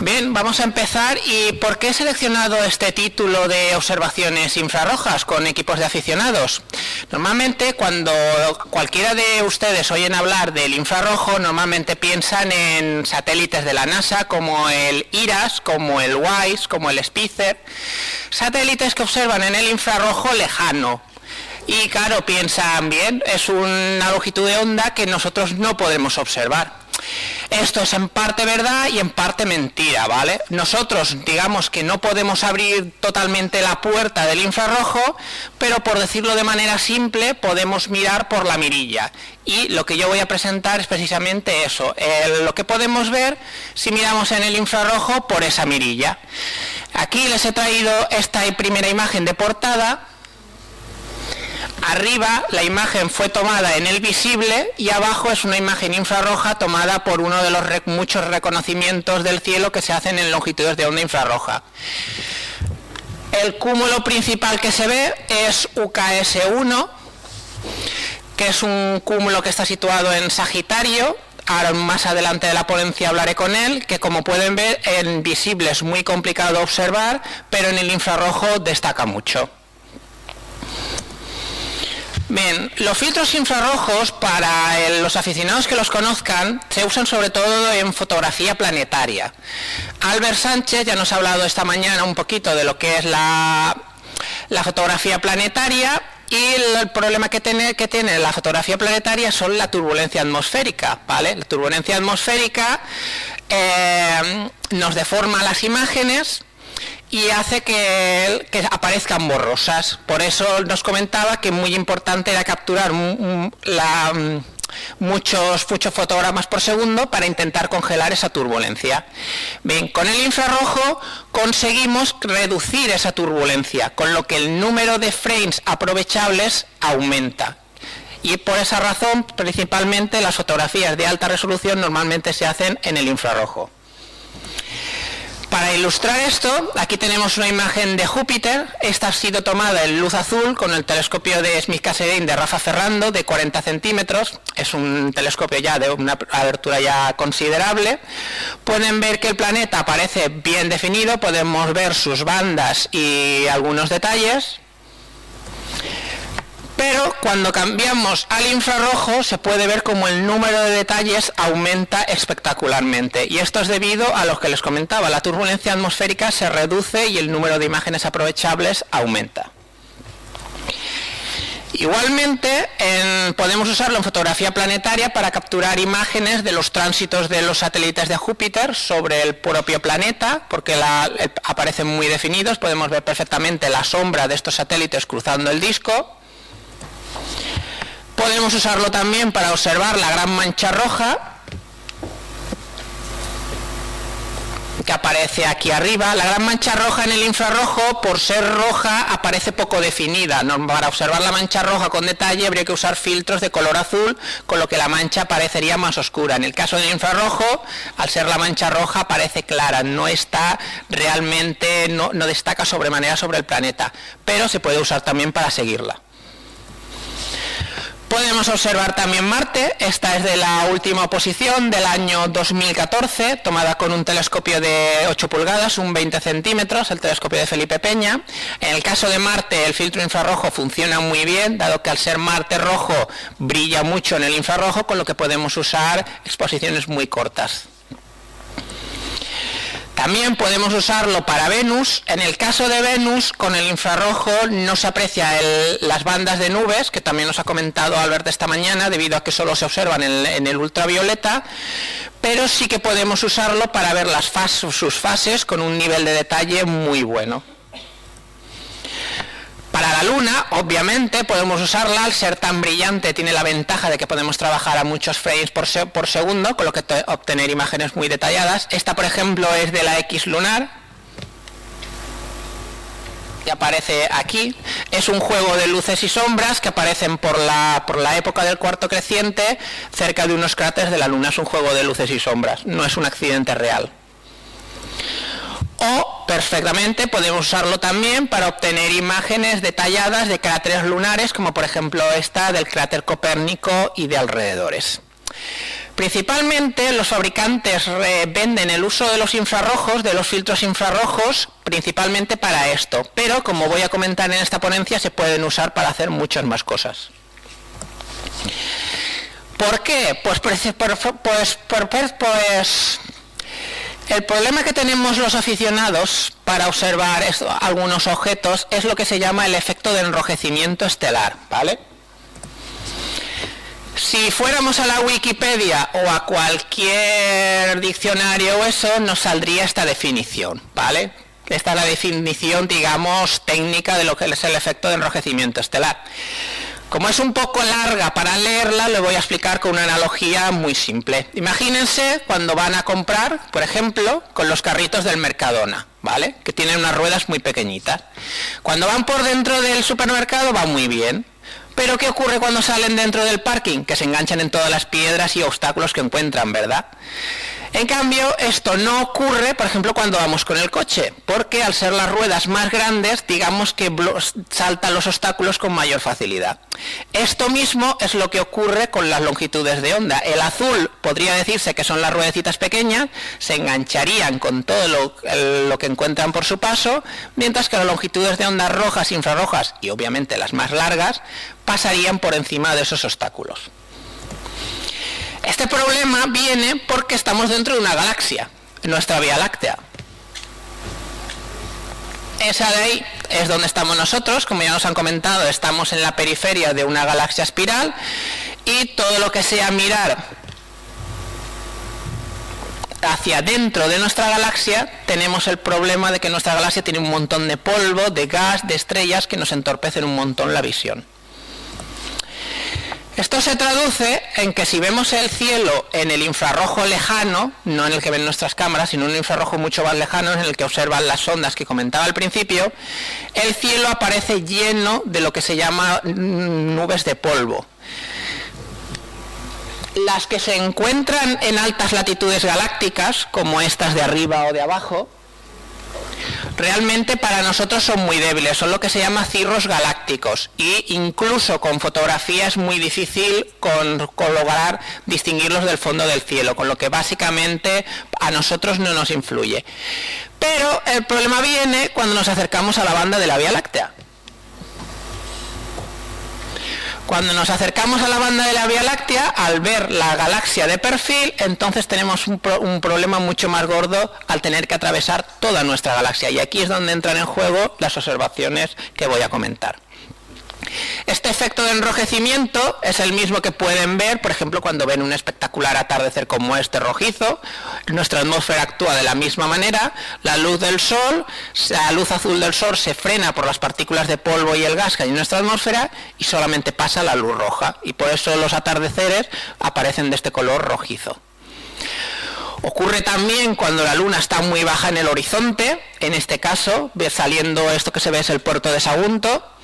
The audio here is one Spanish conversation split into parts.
Bien, vamos a empezar. ¿Y por qué he seleccionado este título de observaciones infrarrojas con equipos de aficionados? Normalmente cuando cualquiera de ustedes oyen hablar del infrarrojo, normalmente piensan en satélites de la NASA como el IRAS, como el WISE, como el Spitzer, satélites que observan en el infrarrojo lejano. Y claro, piensan, bien, es una longitud de onda que nosotros no podemos observar. Esto es en parte verdad y en parte mentira, ¿vale? Nosotros, digamos que no podemos abrir totalmente la puerta del infrarrojo, pero por decirlo de manera simple, podemos mirar por la mirilla. Y lo que yo voy a presentar es precisamente eso, lo que podemos ver si miramos en el infrarrojo por esa mirilla. Aquí les he traído esta primera imagen de portada. Arriba la imagen fue tomada en el visible y abajo es una imagen infrarroja tomada por uno de los muchos reconocimientos del cielo que se hacen en longitudes de onda infrarroja. El cúmulo principal que se ve es UKS-1, que es un cúmulo que está situado en Sagitario. Ahora más adelante de la ponencia hablaré con él, que como pueden ver en visible es muy complicado observar, pero en el infrarrojo destaca mucho. Bien, los filtros infrarrojos, para los aficionados que los conozcan, se usan sobre todo en fotografía planetaria. Albert Sánchez ya nos ha hablado esta mañana un poquito de lo que es la fotografía planetaria, y el problema que tiene la fotografía planetaria son la turbulencia atmosférica, ¿vale? La turbulencia atmosférica nos deforma las imágenes y hace que aparezcan borrosas. Por eso nos comentaba que muy importante era capturar muchos fotogramas por segundo para intentar congelar esa turbulencia. Bien, con el infrarrojo conseguimos reducir esa turbulencia, con lo que el número de frames aprovechables aumenta. Y por esa razón, principalmente, las fotografías de alta resolución normalmente se hacen en el infrarrojo. Para ilustrar esto, aquí tenemos una imagen de Júpiter. Esta ha sido tomada en luz azul con el telescopio de Smith-Cassegrain de Rafa Ferrando de 40 centímetros. Es un telescopio ya de una abertura ya considerable. Pueden ver que el planeta aparece bien definido, podemos ver sus bandas y algunos detalles. Pero cuando cambiamos al infrarrojo se puede ver como el número de detalles aumenta espectacularmente. Y esto es debido a lo que les comentaba, la turbulencia atmosférica se reduce y el número de imágenes aprovechables aumenta. Igualmente, podemos usarlo en fotografía planetaria para capturar imágenes de los tránsitos de los satélites de Júpiter sobre el propio planeta, porque aparecen muy definidos, podemos ver perfectamente la sombra de estos satélites cruzando el disco. Podemos usarlo también para observar la gran mancha roja que aparece aquí arriba. La gran mancha roja en el infrarrojo, por ser roja, aparece poco definida. Para observar la mancha roja con detalle habría que usar filtros de color azul, con lo que la mancha parecería más oscura. En el caso del infrarrojo, al ser la mancha roja, aparece clara, no está realmente, no destaca sobremanera sobre el planeta, pero se puede usar también para seguirla. Podemos observar también Marte. Esta es de la última posición del año 2014, tomada con un telescopio de 8 pulgadas, un 20 centímetros, el telescopio de Felipe Peña. En el caso de Marte, el filtro infrarrojo funciona muy bien, dado que al ser Marte rojo brilla mucho en el infrarrojo, con lo que podemos usar exposiciones muy cortas. También podemos usarlo para Venus. En el caso de Venus, con el infrarrojo no se aprecia las bandas de nubes, que también nos ha comentado Albert esta mañana, debido a que solo se observan en el ultravioleta, pero sí que podemos usarlo para ver sus fases con un nivel de detalle muy bueno. Para la Luna, obviamente, podemos usarla, al ser tan brillante tiene la ventaja de que podemos trabajar a muchos frames por segundo, con lo que obtener imágenes muy detalladas. Esta, por ejemplo, es de la X lunar, que aparece aquí. Es un juego de luces y sombras que aparecen por la época del cuarto creciente cerca de unos cráteres de la Luna. Es un juego de luces y sombras, no es un accidente real. O perfectamente podemos usarlo también para obtener imágenes detalladas de cráteres lunares, como por ejemplo esta del cráter Copérnico y de alrededores. Principalmente los fabricantes venden el uso de los infrarrojos, de los filtros infrarrojos, principalmente para esto, pero como voy a comentar en esta ponencia se pueden usar para hacer muchas más cosas. ¿Por qué? Pues el problema que tenemos los aficionados para observar algunos objetos es lo que se llama el efecto de enrojecimiento estelar, ¿vale? Si fuéramos a la Wikipedia o a cualquier diccionario o eso, nos saldría esta definición, ¿vale? Esta es la definición, digamos, técnica de lo que es el efecto de enrojecimiento estelar. Como es un poco larga para leerla, le voy a explicar con una analogía muy simple. Imagínense cuando van a comprar, por ejemplo, con los carritos del Mercadona, ¿vale? Que tienen unas ruedas muy pequeñitas. Cuando van por dentro del supermercado va muy bien. Pero ¿qué ocurre cuando salen dentro del parking? Que se enganchan en todas las piedras y obstáculos que encuentran, ¿verdad? En cambio, esto no ocurre, por ejemplo, cuando vamos con el coche, porque al ser las ruedas más grandes, digamos que saltan los obstáculos con mayor facilidad. Esto mismo es lo que ocurre con las longitudes de onda. El azul podría decirse que son las ruedecitas pequeñas, se engancharían con todo lo que encuentran por su paso, mientras que las longitudes de onda rojas, infrarrojas y obviamente las más largas, pasarían por encima de esos obstáculos. Este problema viene porque estamos dentro de una galaxia, en nuestra Vía Láctea. Esa de ahí es donde estamos nosotros, como ya nos han comentado, estamos en la periferia de una galaxia espiral y todo lo que sea mirar hacia dentro de nuestra galaxia, tenemos el problema de que nuestra galaxia tiene un montón de polvo, de gas, de estrellas que nos entorpecen un montón la visión. Esto se traduce en que si vemos el cielo en el infrarrojo lejano, no en el que ven nuestras cámaras, sino en un infrarrojo mucho más lejano, en el que observan las ondas que comentaba al principio, el cielo aparece lleno de lo que se llama nubes de polvo. Las que se encuentran en altas latitudes galácticas, como estas de arriba o de abajo, realmente para nosotros son muy débiles, son lo que se llama cirros galácticos e incluso con fotografía es muy difícil lograr distinguirlos del fondo del cielo, con lo que básicamente a nosotros no nos influye. Pero el problema viene cuando nos acercamos a la banda de la Vía Láctea. Cuando nos acercamos a la banda de la Vía Láctea, al ver la galaxia de perfil, entonces tenemos un problema mucho más gordo al tener que atravesar toda nuestra galaxia. Y aquí es donde entran en juego las observaciones que voy a comentar. Este efecto de enrojecimiento es el mismo que pueden ver, por ejemplo, cuando ven un espectacular atardecer como este rojizo. Nuestra atmósfera actúa de la misma manera. La luz del sol, la luz azul del sol se frena por las partículas de polvo y el gas que hay en nuestra atmósfera y solamente pasa la luz roja. Y por eso los atardeceres aparecen de este color rojizo. Ocurre también cuando la luna está muy baja en el horizonte. En este caso, saliendo esto que se ve es el puerto de Sagunto.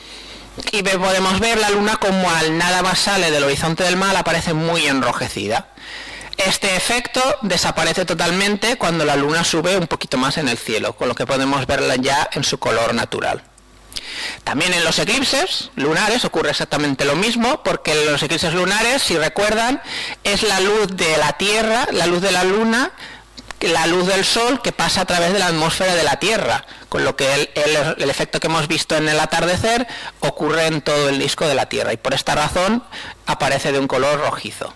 Y podemos ver la luna como al nada más sale del horizonte del mar aparece muy enrojecida. Este efecto desaparece totalmente cuando la luna sube un poquito más en el cielo, con lo que podemos verla ya en su color natural. También en los eclipses lunares ocurre exactamente lo mismo, porque en los eclipses lunares, si recuerdan, es la luz de la Tierra, la luz de la luna, la luz del sol que pasa a través de la atmósfera de la Tierra, con lo que el efecto que hemos visto en el atardecer ocurre en todo el disco de la Tierra y por esta razón aparece de un color rojizo.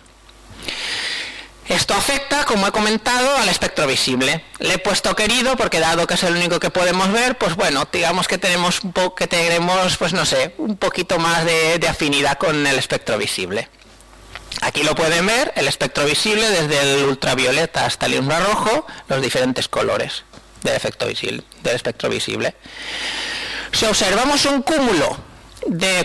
Esto afecta, como he comentado, al espectro visible. Le he puesto querido porque dado que es el único que podemos ver, pues bueno, digamos que tenemos pues no sé, un poquito más de afinidad con el espectro visible. Aquí lo pueden ver, el espectro visible desde el ultravioleta hasta el infrarrojo, los diferentes colores del espectro visible. Si observamos un cúmulo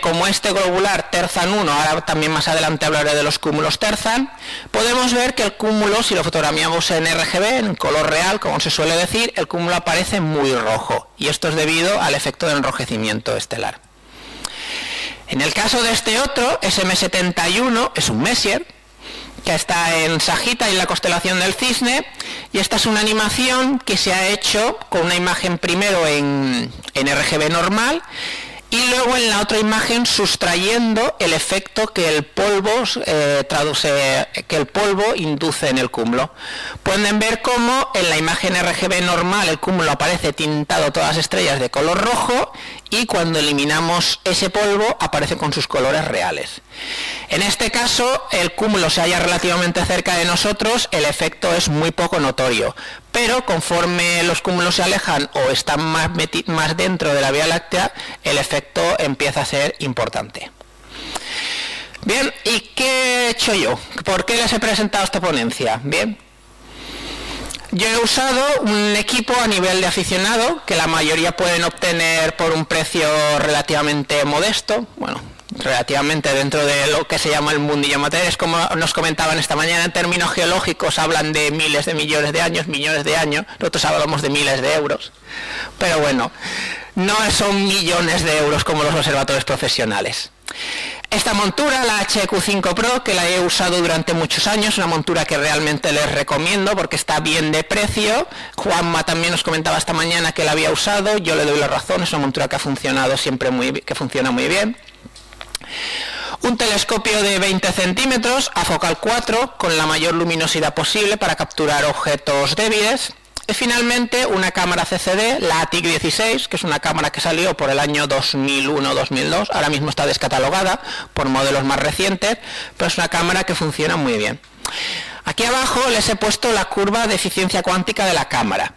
como este globular Terzan 1, ahora también más adelante hablaré de los cúmulos Terzan, podemos ver que el cúmulo, si lo fotografiamos en RGB, en color real, como se suele decir, el cúmulo aparece muy rojo, y esto es debido al efecto de enrojecimiento estelar. En el caso de este otro, SM71, es un Messier, que está en Sagita y en la constelación del Cisne, y esta es una animación que se ha hecho con una imagen primero en RGB normal, y luego en la otra imagen sustrayendo el efecto que el polvo induce en el cúmulo. Pueden ver cómo en la imagen RGB normal el cúmulo aparece tintado todas las estrellas de color rojo y cuando eliminamos ese polvo aparece con sus colores reales. En este caso el cúmulo se halla relativamente cerca de nosotros, el efecto es muy poco notorio, pero conforme los cúmulos se alejan o están más dentro de la Vía Láctea, el efecto empieza a ser importante. Bien, ¿y qué he hecho yo? ¿Por qué les he presentado esta ponencia? Bien, yo he usado un equipo a nivel de aficionado que la mayoría pueden obtener por un precio relativamente modesto, bueno, relativamente dentro de lo que se llama el mundillo amateur. Es como nos comentaban esta mañana, en términos geológicos hablan de miles de millones de años, nosotros hablamos de miles de euros, pero bueno, no son millones de euros como los observatorios profesionales. Esta montura, la HQ5 Pro, que la he usado durante muchos años, una montura que realmente les recomiendo porque está bien de precio. Juanma también nos comentaba esta mañana que la había usado, yo le doy la razón, es una montura que ha funcionado siempre que funciona muy bien. Un telescopio de 20 centímetros a focal 4 con la mayor luminosidad posible para capturar objetos débiles. Y finalmente una cámara CCD, la ATIC 16, que es una cámara que salió por el año 2001-2002, ahora mismo está descatalogada por modelos más recientes, pero es una cámara que funciona muy bien. Aquí abajo les he puesto la curva de eficiencia cuántica de la cámara.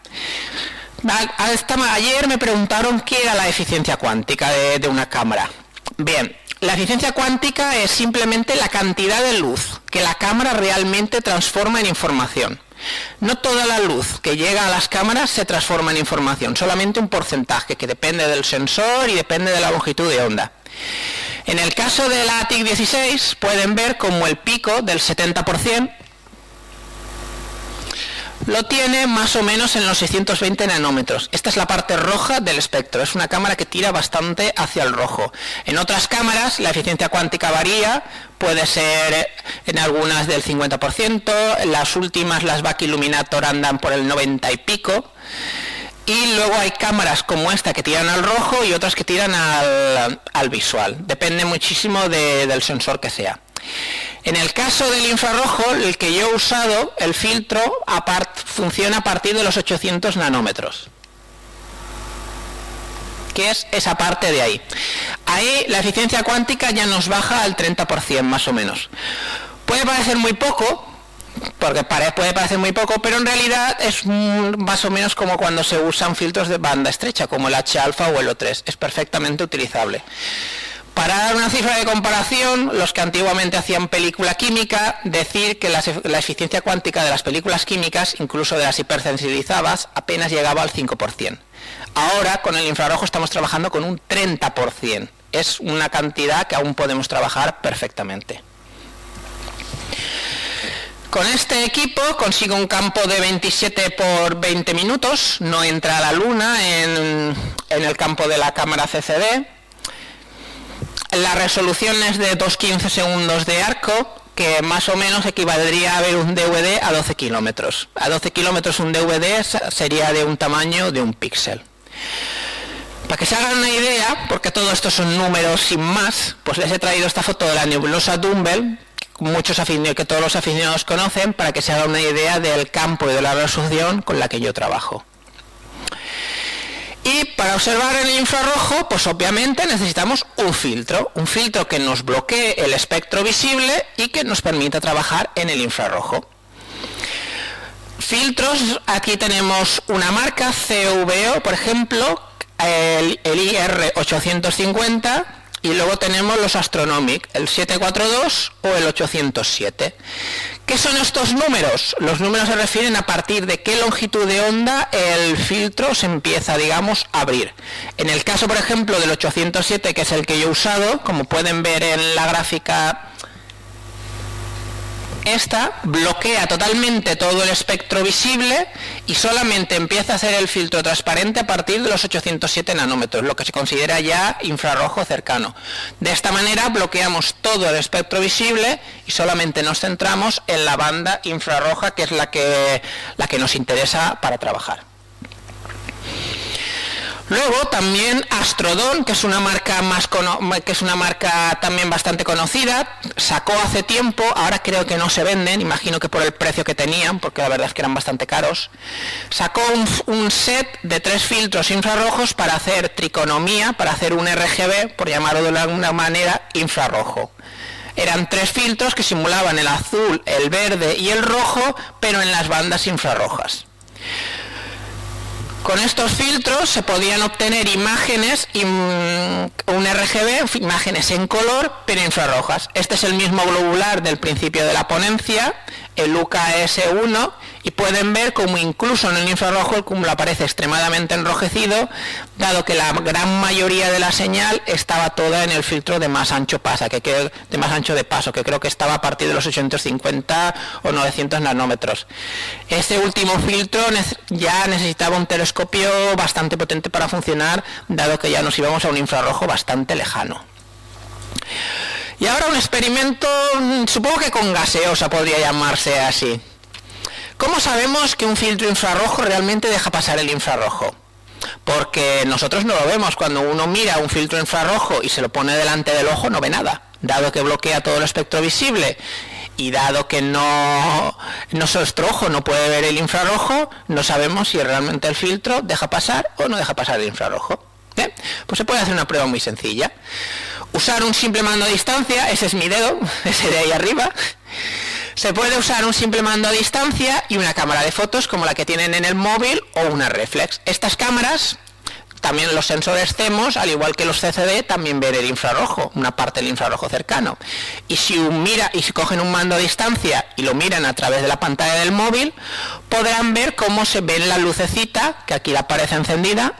Ayer me preguntaron qué era la eficiencia cuántica de una cámara. Bien, la eficiencia cuántica es simplemente la cantidad de luz que la cámara realmente transforma en información. No toda la luz que llega a las cámaras se transforma en información, solamente un porcentaje que depende del sensor y depende de la longitud de onda. En el caso de la ATIC 16 pueden ver como el pico del 70% lo tiene más o menos en los 620 nanómetros. Esta es la parte roja del espectro, es una cámara que tira bastante hacia el rojo. En otras cámaras la eficiencia cuántica varía, puede ser en algunas del 50%, las últimas, las Back Illuminator, andan por el 90 y pico, y luego hay cámaras como esta que tiran al rojo y otras que tiran al visual, depende muchísimo del sensor que sea. En el caso del infrarrojo, el que yo he usado, el filtro funciona a partir de los 800 nanómetros, que es esa parte de ahí. Ahí la eficiencia cuántica ya nos baja al 30% más o menos. Puede parecer muy poco, pero en realidad es más o menos como cuando se usan filtros de banda estrecha, como el H-alfa o el O3, es perfectamente utilizable. Para dar una cifra de comparación, los que antiguamente hacían película química, decir que la eficiencia cuántica de las películas químicas, incluso de las hipersensibilizadas, apenas llegaba al 5%. Ahora, con el infrarrojo, estamos trabajando con un 30%. Es una cantidad que aún podemos trabajar perfectamente. Con este equipo consigo un campo de 27 por 20 minutos, no entra la luna en el campo de la cámara CCD. La resolución es de 2,15 segundos de arco, que más o menos equivaldría a ver un DVD a 12 kilómetros. A 12 kilómetros un DVD sería de un tamaño de un píxel. Para que se hagan una idea, porque todo esto son números sin más, pues les he traído esta foto de la nebulosa Dumbbell, que todos los aficionados conocen, para que se hagan una idea del campo y de la resolución con la que yo trabajo. Y para observar el infrarrojo, pues obviamente necesitamos un filtro que nos bloquee el espectro visible y que nos permita trabajar en el infrarrojo. Filtros, aquí tenemos una marca, CVO, por ejemplo, el IR850, y luego tenemos los Astronomic, el 742 o el 807. ¿Qué son estos números? Los números se refieren a partir de qué longitud de onda el filtro se empieza, digamos, a abrir. En el caso, por ejemplo, del 807, que es el que yo he usado, como pueden ver en la gráfica, esta bloquea totalmente todo el espectro visible y solamente empieza a hacer el filtro transparente a partir de los 807 nanómetros, lo que se considera ya infrarrojo cercano. De esta manera bloqueamos todo el espectro visible y solamente nos centramos en la banda infrarroja, que es la que nos interesa para trabajar. Luego también Astrodon, que es una marca también bastante conocida, sacó hace tiempo, ahora creo que no se venden, imagino que por el precio que tenían, porque la verdad es que eran bastante caros, sacó un set de 3 filtros infrarrojos para hacer triconomía, para hacer un RGB, por llamarlo de alguna manera, infrarrojo. Eran 3 filtros que simulaban el azul, el verde y el rojo, pero en las bandas infrarrojas. Con estos filtros se podían obtener imágenes, un RGB, imágenes en color, pero infrarrojas. Este es el mismo globular del principio de la ponencia, el UKS1, y pueden ver como incluso en el infrarrojo el cúmulo aparece extremadamente enrojecido, dado que la gran mayoría de la señal estaba toda en el filtro de más ancho de paso, que creo que estaba a partir de los 850 o 900 nanómetros. Este último filtro ya necesitaba un telescopio bastante potente para funcionar, dado que ya nos íbamos a un infrarrojo bastante lejano. Y ahora un experimento, supongo que con gaseosa podría llamarse así. ¿Cómo sabemos que un filtro infrarrojo realmente deja pasar el infrarrojo? Porque nosotros no lo vemos. Cuando uno mira un filtro infrarrojo y se lo pone delante del ojo, no ve nada, dado que bloquea todo el espectro visible. Y dado que nuestro ojo no puede ver el infrarrojo, no sabemos si realmente el filtro deja pasar o no deja pasar el infrarrojo. ¿Bien? Pues se puede hacer una prueba muy sencilla. Usar un simple mando a distancia, ese es mi dedo, ese de ahí arriba. Se puede usar un simple mando a distancia y una cámara de fotos como la que tienen en el móvil o una reflex. Estas cámaras, también los sensores CMOS, al igual que los CCD, también ven el infrarrojo, una parte del infrarrojo cercano. Y si cogen un mando a distancia y lo miran a través de la pantalla del móvil, podrán ver cómo se ve la lucecita, que aquí aparece encendida,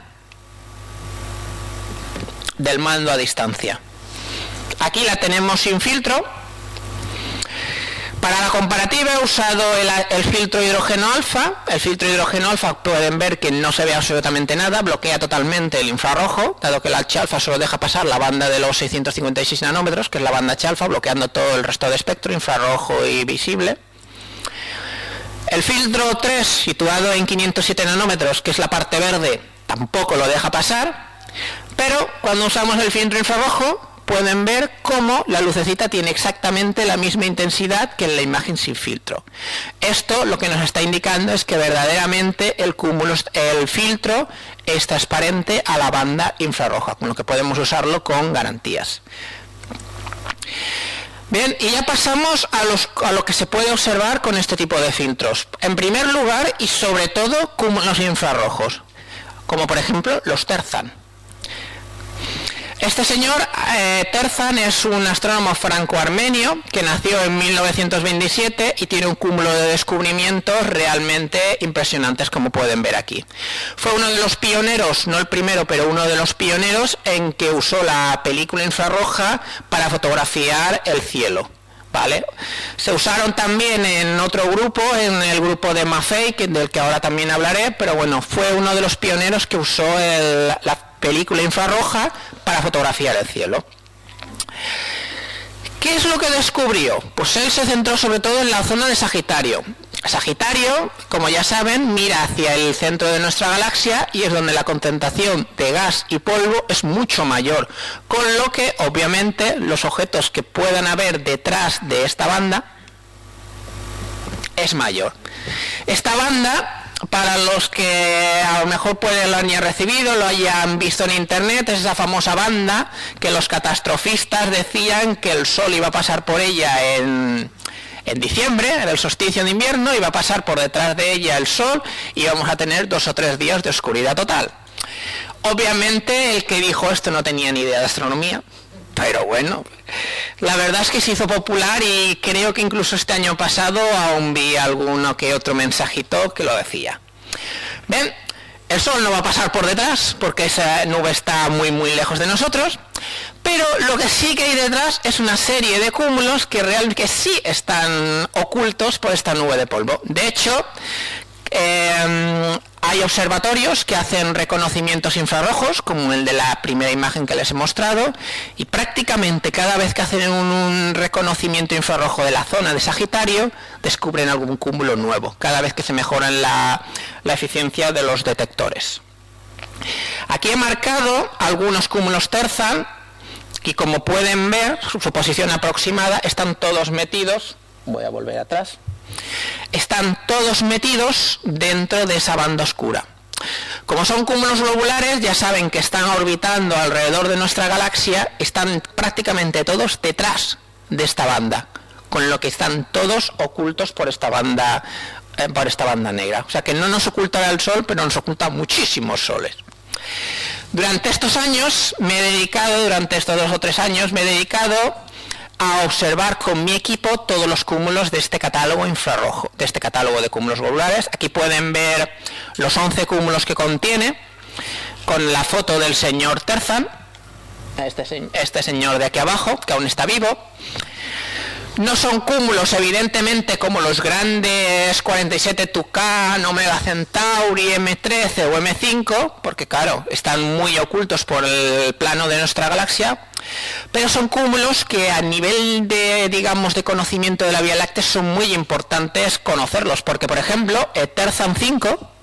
del mando a distancia. Aquí la tenemos sin filtro. Para la comparativa he usado el filtro hidrógeno alfa. El filtro hidrógeno alfa pueden ver que no se ve absolutamente nada, bloquea totalmente el infrarrojo, dado que el H alfa solo deja pasar la banda de los 656 nanómetros, que es la banda H alfa, bloqueando todo el resto de espectro, infrarrojo y visible. El filtro 3, situado en 507 nanómetros, que es la parte verde, tampoco lo deja pasar, pero cuando usamos el filtro infrarrojo, pueden ver cómo la lucecita tiene exactamente la misma intensidad que en la imagen sin filtro. Esto lo que nos está indicando es que verdaderamente el filtro es transparente a la banda infrarroja, con lo que podemos usarlo con garantías. Bien, y ya pasamos a lo que se puede observar con este tipo de filtros. En primer lugar, y sobre todo, cúmulos infrarrojos, como por ejemplo los Terzan. Este señor, Terzan, es un astrónomo franco-armenio que nació en 1927 y tiene un cúmulo de descubrimientos realmente impresionantes, como pueden ver aquí. Fue uno de los pioneros, no el primero, pero uno de los pioneros en que usó la película infrarroja para fotografiar el cielo. ¿Vale? Se usaron también en otro grupo, en el grupo de Maffei, del que ahora también hablaré, pero bueno, fue uno de los pioneros que usó la película infrarroja para fotografiar el cielo. ¿Qué es lo que descubrió? Pues él se centró sobre todo en la zona de Sagitario. Sagitario, como ya saben, mira hacia el centro de nuestra galaxia y es donde la concentración de gas y polvo es mucho mayor, con lo que obviamente los objetos que puedan haber detrás de esta banda es mayor. Esta banda, para los que a lo mejor lo hayan recibido, lo hayan visto en internet, es esa famosa banda que los catastrofistas decían que el Sol iba a pasar por ella en diciembre, en el solsticio de invierno, iba a pasar por detrás de ella el Sol y vamos a tener 2 o 3 días de oscuridad total. Obviamente el que dijo esto no tenía ni idea de astronomía, pero bueno, la verdad es que se hizo popular y creo que incluso este año pasado aún vi alguno que otro mensajito que lo decía. Ven, el Sol no va a pasar por detrás porque esa nube está muy muy lejos de nosotros, pero lo que sí que hay detrás es una serie de cúmulos que realmente sí están ocultos por esta nube de polvo. De hecho, hay observatorios que hacen reconocimientos infrarrojos, como el de la primera imagen que les he mostrado, y prácticamente cada vez que hacen un reconocimiento infrarrojo de la zona de Sagitario, descubren algún cúmulo nuevo, cada vez que se mejoran la eficiencia de los detectores. Aquí he marcado algunos cúmulos Terzan y como pueden ver, su posición aproximada, están todos metidos, voy a volver atrás, están todos metidos dentro de esa banda oscura. Como son cúmulos globulares, ya saben que están orbitando alrededor de nuestra galaxia, están prácticamente todos detrás de esta banda, con lo que están todos ocultos por esta banda negra. O sea que no nos ocultará el Sol, pero nos oculta muchísimos soles. Durante estos años durante estos 2 o 3 años, me he dedicado a observar con mi equipo todos los cúmulos de este catálogo infrarrojo, de este catálogo de cúmulos globulares. Aquí pueden ver los 11 cúmulos que contiene, con la foto del señor Terzan, este señor de aquí abajo, que aún está vivo. No son cúmulos, evidentemente, como los grandes 47 Tucán, Omega Centauri, M13 o M5, porque claro, están muy ocultos por el plano de nuestra galaxia, pero son cúmulos que a nivel de, digamos, de conocimiento de la Vía Láctea son muy importantes conocerlos, porque por ejemplo, Terzan 5,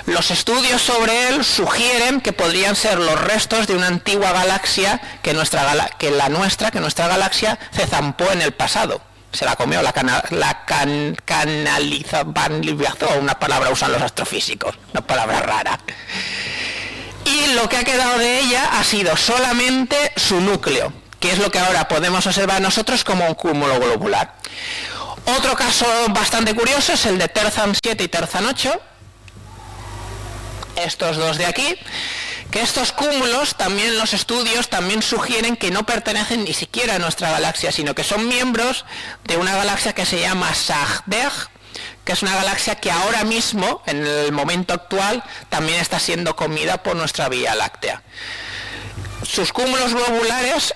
los estudios sobre él sugieren que podrían ser los restos de una antigua galaxia que nuestra galaxia se zampó en el pasado. Se la comió, canalizó, una palabra usan los astrofísicos, una palabra rara. Y lo que ha quedado de ella ha sido solamente su núcleo, que es lo que ahora podemos observar nosotros como un cúmulo globular. Otro caso bastante curioso es el de Terzan 7 y Terzan 8. Estos dos de aquí, que estos cúmulos, también los estudios también sugieren que no pertenecen ni siquiera a nuestra galaxia, sino que son miembros de una galaxia que se llama Sagdeg, que es una galaxia que ahora mismo, en el momento actual, también está siendo comida por nuestra Vía Láctea. Sus cúmulos globulares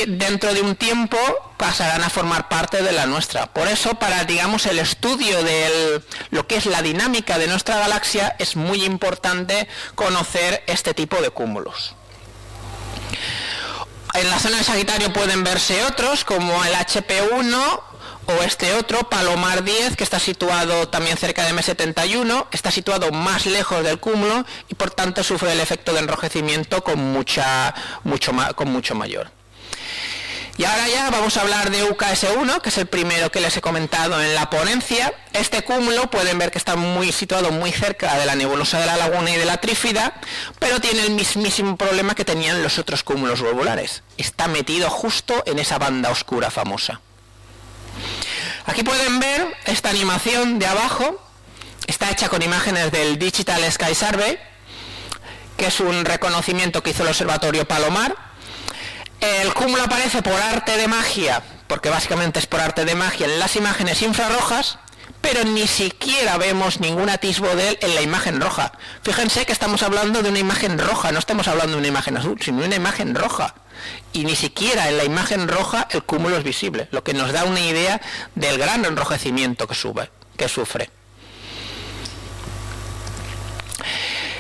dentro de un tiempo pasarán a formar parte de la nuestra. Por eso, para, digamos, el estudio de lo que es la dinámica de nuestra galaxia, es muy importante conocer este tipo de cúmulos. En la zona de Sagitario pueden verse otros, como el HP1 o este otro, Palomar 10, que está situado también cerca de M71, está situado más lejos del cúmulo y por tanto sufre el efecto de enrojecimiento con mucho mayor. Y ahora ya vamos a hablar de UKS1, que es el primero que les he comentado en la ponencia. Este cúmulo pueden ver que está situado muy cerca de la nebulosa de la Laguna y de la Trífida, pero tiene el mismísimo problema que tenían los otros cúmulos globulares. Está metido justo en esa banda oscura famosa. Aquí pueden ver esta animación de abajo, está hecha con imágenes del Digital Sky Survey, que es un reconocimiento que hizo el Observatorio Palomar. El cúmulo aparece por arte de magia, porque básicamente es por arte de magia en las imágenes infrarrojas, pero ni siquiera vemos ningún atisbo de él en la imagen roja. Fíjense que estamos hablando de una imagen roja, no estamos hablando de una imagen azul, sino de una imagen roja. Y ni siquiera en la imagen roja el cúmulo es visible, lo que nos da una idea del gran enrojecimiento que sufre.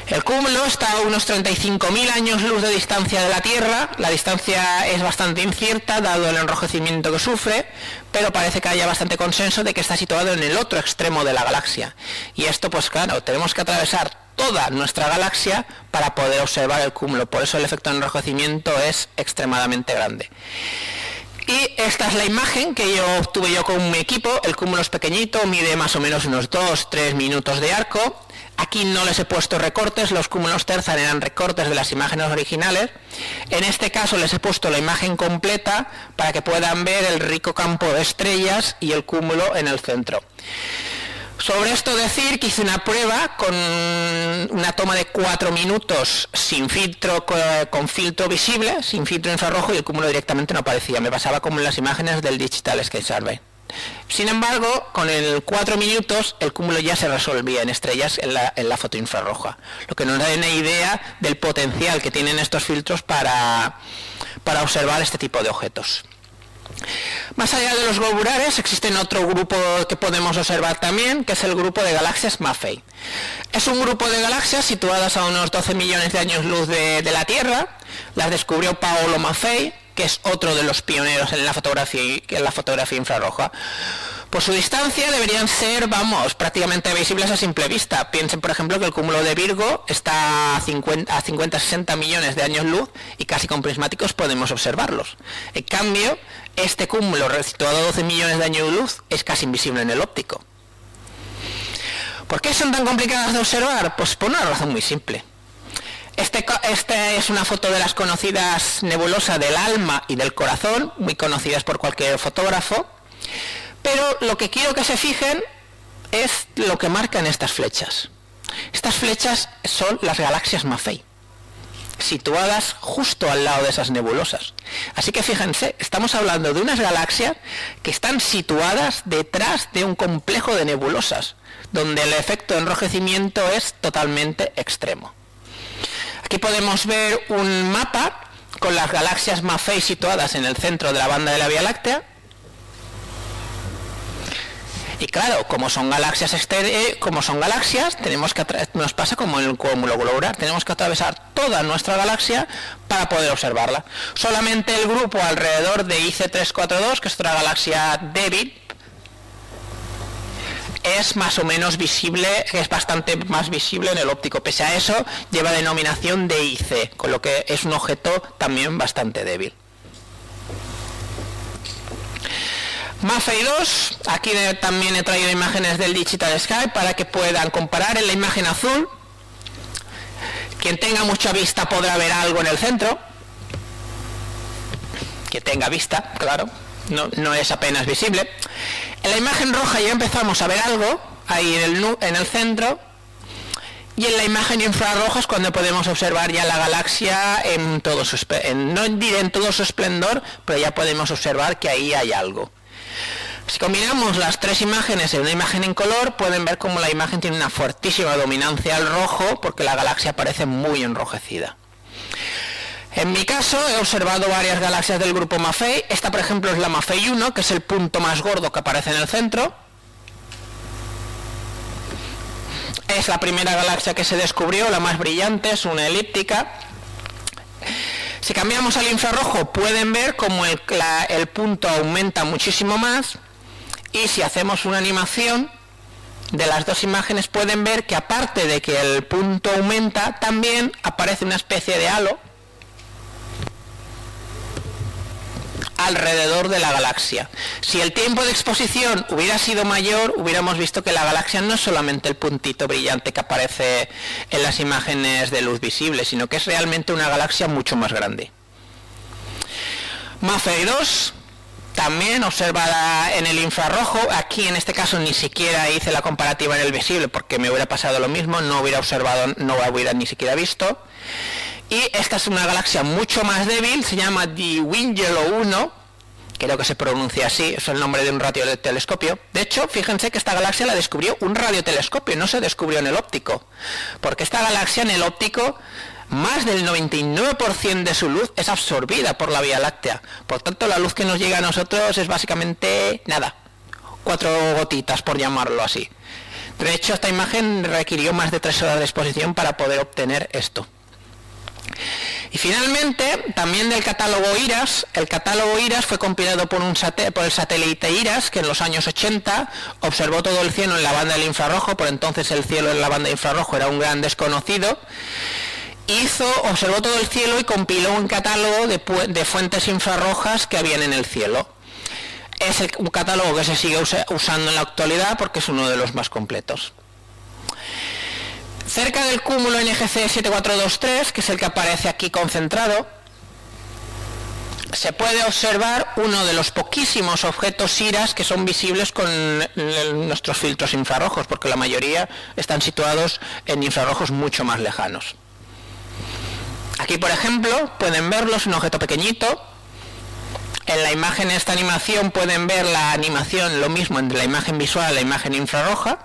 El cúmulo está a unos 35.000 años luz de distancia de la Tierra. La distancia es bastante incierta dado el enrojecimiento que sufre, pero parece que haya bastante consenso de que está situado en el otro extremo de la galaxia. Y esto, pues claro, tenemos que atravesar toda nuestra galaxia para poder observar el cúmulo. Por eso el efecto de enrojecimiento es extremadamente grande. Y esta es la imagen que obtuve yo con mi equipo. El cúmulo es pequeñito, mide más o menos unos 2-3 minutos de arco. Aquí no les he puesto recortes, los cúmulos Terzan eran recortes de las imágenes originales. En este caso les he puesto la imagen completa para que puedan ver el rico campo de estrellas y el cúmulo en el centro. Sobre esto decir que hice una prueba con una toma de 4 minutos sin filtro, con filtro visible, sin filtro infrarrojo, y el cúmulo directamente no aparecía. Me pasaba como en las imágenes del Digital Sky Survey. Sin embargo, con el 4 minutos el cúmulo ya se resolvía en estrellas en la foto infrarroja, lo que nos da una idea del potencial que tienen estos filtros para observar este tipo de objetos. Más allá de los globulares existe otro grupo que podemos observar también, que es el grupo de galaxias Maffei. Es un grupo de galaxias situadas a unos 12 millones de años luz de la Tierra. Las descubrió Paolo Maffei, que es otro de los pioneros en la fotografía infrarroja. Por su distancia deberían ser, vamos, prácticamente visibles a simple vista. Piensen, por ejemplo, que el cúmulo de Virgo está a 50-60 millones de años luz y casi con prismáticos podemos observarlos. En cambio, este cúmulo situado a 12 millones de años luz es casi invisible en el óptico. ¿Por qué son tan complicadas de observar? Pues por una razón muy simple. Este es una foto de las conocidas nebulosas del alma y del corazón, muy conocidas por cualquier fotógrafo. Pero lo que quiero que se fijen es lo que marcan estas flechas. Estas flechas son las galaxias Maffei, situadas justo al lado de esas nebulosas. Así que fíjense, estamos hablando de unas galaxias que están situadas detrás de un complejo de nebulosas, donde el efecto de enrojecimiento es totalmente extremo. Aquí podemos ver un mapa con las galaxias Maffei situadas en el centro de la banda de la Vía Láctea. Y claro, como son galaxias, nos pasa como en el cúmulo globular, tenemos que atravesar toda nuestra galaxia para poder observarla. Solamente el grupo alrededor de IC342, que es otra galaxia débil, es más o menos visible, es bastante más visible en el óptico. Pese a eso, lleva denominación de IC, con lo que es un objeto también bastante débil. Maffei 2, aquí también he traído imágenes del Digital Sky para que puedan comparar. En la imagen azul, quien tenga mucha vista podrá ver algo en el centro. Que tenga vista, claro, no es apenas visible. En la imagen roja ya empezamos a ver algo, ahí en el centro. Y en la imagen infrarroja es cuando podemos observar ya la galaxia en todo su no diré en todo su esplendor, pero ya podemos observar que ahí hay algo. Si combinamos las tres imágenes en una imagen en color, pueden ver cómo la imagen tiene una fuertísima dominancia al rojo, porque la galaxia parece muy enrojecida. En mi caso he observado varias galaxias del grupo Maffei. Esta, por ejemplo, es la Maffei 1, que es el punto más gordo que aparece en el centro. Es la primera galaxia que se descubrió, la más brillante, es una elíptica. Si cambiamos al infrarrojo, pueden ver cómo el punto aumenta muchísimo más. Y si hacemos una animación de las dos imágenes, pueden ver que aparte de que el punto aumenta, también aparece una especie de halo alrededor de la galaxia. Si el tiempo de exposición hubiera sido mayor, hubiéramos visto que la galaxia no es solamente el puntito brillante que aparece en las imágenes de luz visible, sino que es realmente una galaxia mucho más grande. Maffei 2, también observada en el infrarrojo. Aquí en este caso ni siquiera hice la comparativa en el visible porque me hubiera pasado lo mismo, no hubiera observado, no hubiera ni siquiera visto. Y esta es una galaxia mucho más débil, se llama Diwingelo 1, creo que se pronuncia así, es el nombre de un radiotelescopio. De hecho, fíjense que esta galaxia la descubrió un radiotelescopio, no se descubrió en el óptico, porque esta galaxia en el óptico, más del 99% de su luz es absorbida por la Vía Láctea. Por tanto, la luz que nos llega a nosotros es básicamente nada, 4 gotitas por llamarlo así. De hecho, esta imagen requirió más de 3 horas de exposición para poder obtener esto. Y finalmente, también del catálogo IRAS. El catálogo IRAS fue compilado por el satélite IRAS, que en los años 80 observó todo el cielo en la banda del infrarrojo. Por entonces el cielo en la banda de infrarrojo era un gran desconocido. Observó todo el cielo y compiló un catálogo de fuentes infrarrojas que habían en el cielo. Es un catálogo que se sigue usando en la actualidad porque es uno de los más completos. Cerca del cúmulo NGC 7423, que es el que aparece aquí concentrado, se puede observar uno de los poquísimos objetos IRAS que son visibles con nuestros filtros infrarrojos, porque la mayoría están situados en infrarrojos mucho más lejanos. Aquí, por ejemplo, pueden verlo, es un objeto pequeñito. En la imagen, esta animación, pueden ver la animación, lo mismo entre la imagen visual y la imagen infrarroja.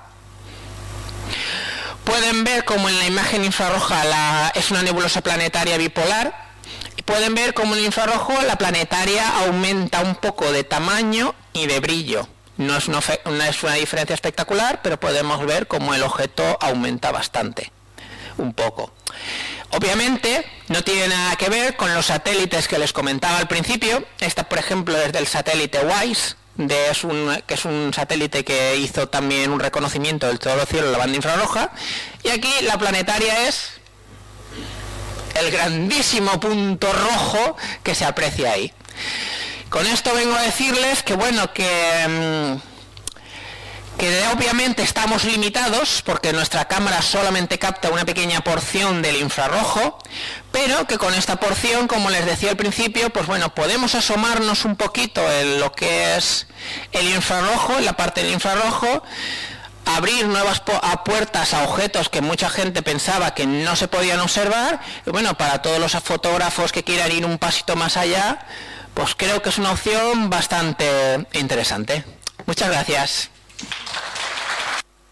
Pueden ver como en la imagen infrarroja es una nebulosa planetaria bipolar. Y pueden ver como en el infrarrojo la planetaria aumenta un poco de tamaño y de brillo. No es una diferencia espectacular, pero podemos ver como el objeto aumenta bastante, un poco. Obviamente no tiene nada que ver con los satélites que les comentaba al principio. Esta, por ejemplo, es del satélite WISE, que es un satélite que hizo también un reconocimiento del todo el cielo en la banda infrarroja, y aquí la planetaria es el grandísimo punto rojo que se aprecia ahí. Con esto vengo a decirles que bueno, que obviamente estamos limitados porque nuestra cámara solamente capta una pequeña porción del infrarrojo, pero que con esta porción, como les decía al principio, pues bueno, podemos asomarnos un poquito en lo que es el infrarrojo, en la parte del infrarrojo, abrir nuevas puertas a objetos que mucha gente pensaba que no se podían observar, y bueno, para todos los fotógrafos que quieran ir un pasito más allá, pues creo que es una opción bastante interesante. Muchas gracias.